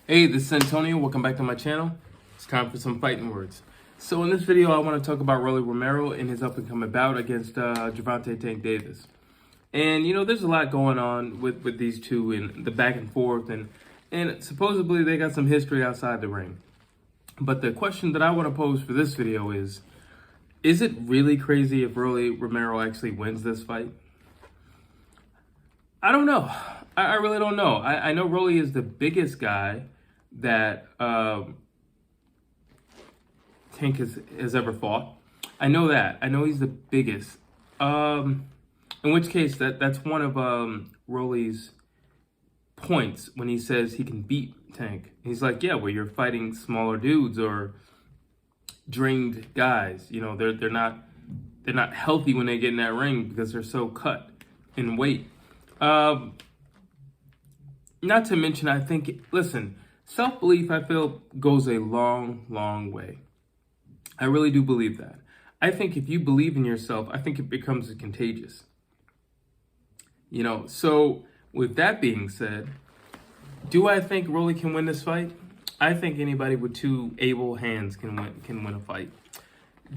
Hey, this is Antonio. Welcome back to my channel. It's time for some fighting words. So in this video, I want to talk about Rolly Romero and his up-and-coming bout against Gervonta Tank Davis. And, you know, there's a lot going on with these two and the back and forth. And supposedly they got some history outside the ring. But the question that I want to pose for this video is it really crazy if Rolly Romero actually wins this fight? I don't know. I really don't know. I know Rolly is the biggest guy that Tank has ever fought. I know that. I know he's the biggest. In which case, that's one of Rolly's points when he says he can beat Tank. He's like, yeah, well, you're fighting smaller dudes or drained guys. You know, they're not healthy when they get in that ring because they're so cut in weight. Not to mention, I think, listen, self-belief, I feel, goes a long, long way. I really do believe that. I think if you believe in yourself, I think it becomes contagious. You know, so with that being said, do I think Rolly can win this fight? I think anybody with two able hands can win a fight.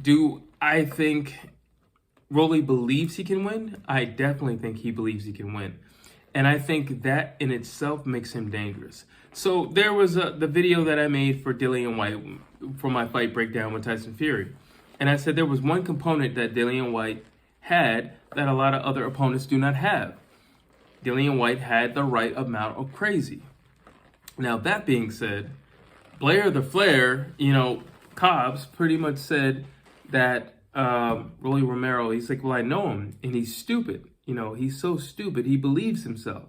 Do I think Rolly believes he can win? I definitely think he believes he can win. And I think that in itself makes him dangerous. So there was the video that I made for Dillian White for my fight breakdown with Tyson Fury. And I said there was one component that Dillian White had that a lot of other opponents do not have. Dillian White had the right amount of crazy. Now, that being said, Blair the Flair, you know, Cobbs pretty much said that Rolly Romero, he's like, well, I know him, and he's stupid. You know, he's so stupid, he believes himself.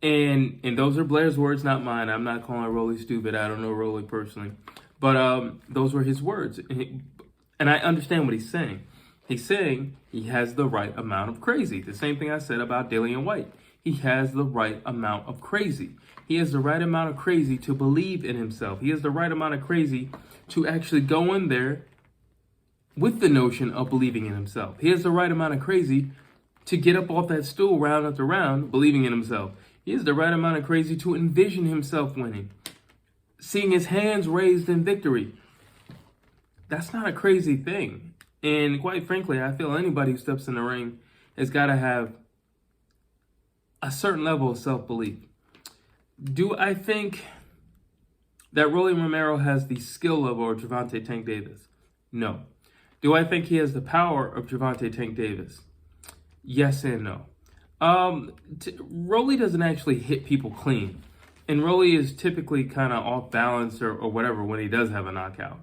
And those are Blair's words, not mine. I'm not calling Rolly stupid. I don't know Rolly personally. But those were his words. And I understand what he's saying. He's saying he has the right amount of crazy. The same thing I said about Dillian White. He has the right amount of crazy. He has the right amount of crazy to believe in himself. He has the right amount of crazy to actually go in there with the notion of believing in himself. He has the right amount of crazy to get up off that stool round after round, believing in himself. He has the right amount of crazy to envision himself winning, seeing his hands raised in victory. That's not a crazy thing. And quite frankly, I feel anybody who steps in the ring has got to have a certain level of self-belief. Do I think that Rolly Romero has the skill level of Gervonta Tank Davis? No. Do I think he has the power of Gervonta Tank Davis? Yes and no. Rolly doesn't actually hit people clean. And Rolly is typically kind of off balance or whatever when he does have a knockout.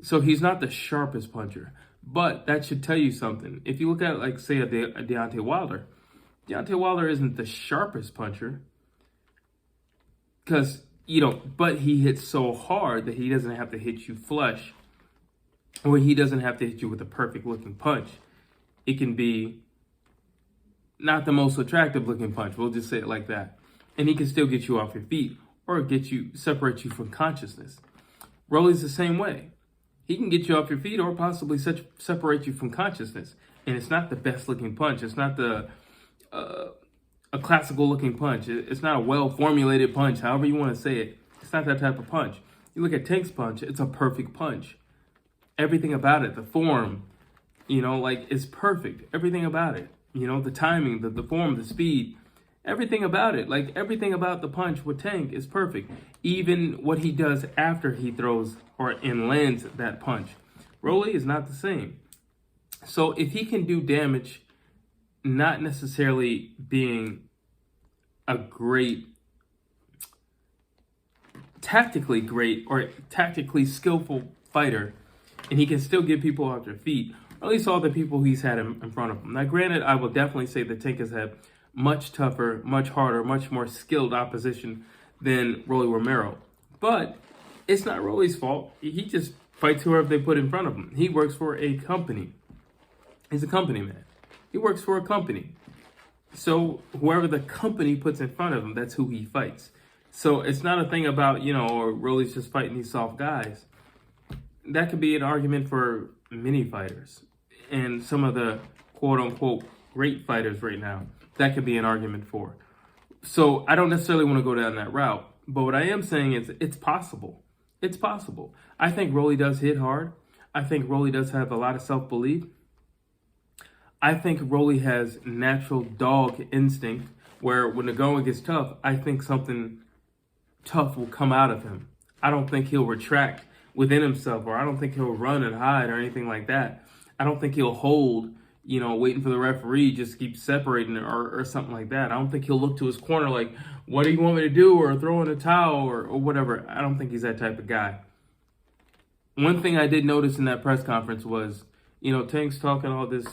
So he's not the sharpest puncher. But that should tell you something. If you look at, like, say, a Deontay Wilder, Deontay Wilder isn't the sharpest puncher. Because, you know, but he hits so hard that he doesn't have to hit you flush. Or he doesn't have to hit you with a perfect looking punch. It can be not the most attractive looking punch. We'll just say it like that. And he can still get you off your feet or separate you from consciousness. Rolly's the same way. He can get you off your feet or possibly separate you from consciousness. And it's not the best looking punch. It's not a classical looking punch. It's not a well formulated punch, however you want to say it. It's not that type of punch. You look at Tank's punch, it's a perfect punch. Everything about it, the form, you know, like, it's perfect. Everything about it, you know, the timing, the form, the speed, everything about it, like, everything about the punch with Tank is perfect. Even what he does after he throws and lands that punch. Rolly is not the same. So if he can do damage, not necessarily being a tactically great or tactically skillful fighter, and he can still get people off their feet, or at least all the people he's had in front of him. Now, granted, I will definitely say that Tank has had much tougher, much harder, much more skilled opposition than Rolly Romero. But it's not Rolly's fault. He just fights whoever they put in front of him. He works for a company. He's a company man. He works for a company. So whoever the company puts in front of him, that's who he fights. So it's not a thing about, you know, or Rolly's just fighting these soft guys. That could be an argument for many fighters. And some of the quote-unquote great fighters right now, that could be an argument for. So I don't necessarily want to go down that route. But what I am saying is it's possible. It's possible. I think Rolly does hit hard. I think Rolly does have a lot of self-belief. I think Rolly has natural dog instinct where when the going gets tough, I think something tough will come out of him. I don't think he'll retract within himself, or I don't think he'll run and hide or anything like that. I don't think he'll hold, waiting for the referee, just keep separating or something like that. I don't think he'll look to his corner like, what do you want me to do? Or throw in a towel or whatever. I don't think he's that type of guy. One thing I did notice in that press conference was, Tank's talking all this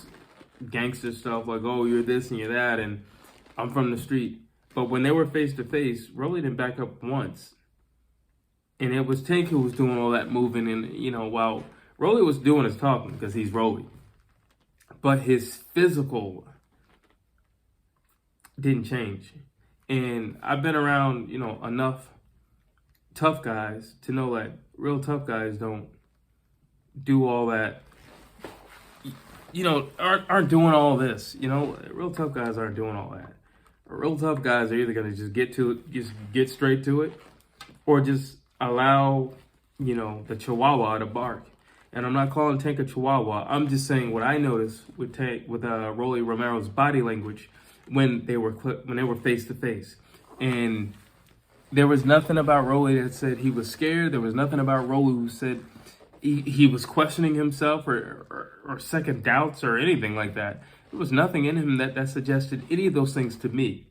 gangster stuff like, oh, you're this and you're that, and I'm from the street. But when they were face to face, Rolly didn't back up once. And it was Tank who was doing all that moving, and, while Rolly was doing his talking because he's Rolly. But his physical didn't change. And I've been around, enough tough guys to know that real tough guys don't do all that, aren't doing all this. Real tough guys aren't doing all that. Real tough guys are either going to just get to it, just get straight to it, or just allow, the chihuahua to bark. And I'm not calling Tank a chihuahua. I'm just saying what I noticed with Rolly Romero's body language when they were face to face. And there was nothing about Rolly that said he was scared. There was nothing about Rolly who said he was questioning himself or second doubts or anything like that. There was nothing in him that suggested any of those things to me.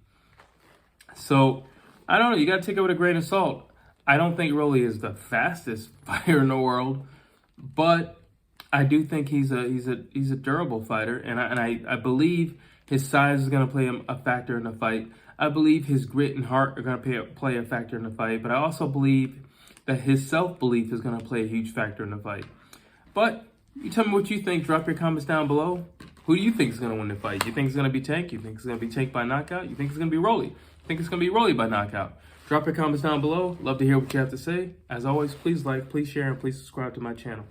So, I don't know. You got to take it with a grain of salt. I don't think Rolly is the fastest fighter in the world, but I do think he's a durable fighter, and I believe his size is going to play a factor in the fight. I believe his grit and heart are going to play a factor in the fight, but I also believe that his self-belief is going to play a huge factor in the fight. But you tell me what you think. Drop your comments down below. Who do you think is going to win the fight? You think it's going to be Tank? You think it's going to be Tank by knockout? You think it's going to be Rolly? You think it's going to be Rolly by knockout? Drop your comments down below. Love to hear what you have to say. As always, please like, please share, and please subscribe to my channel.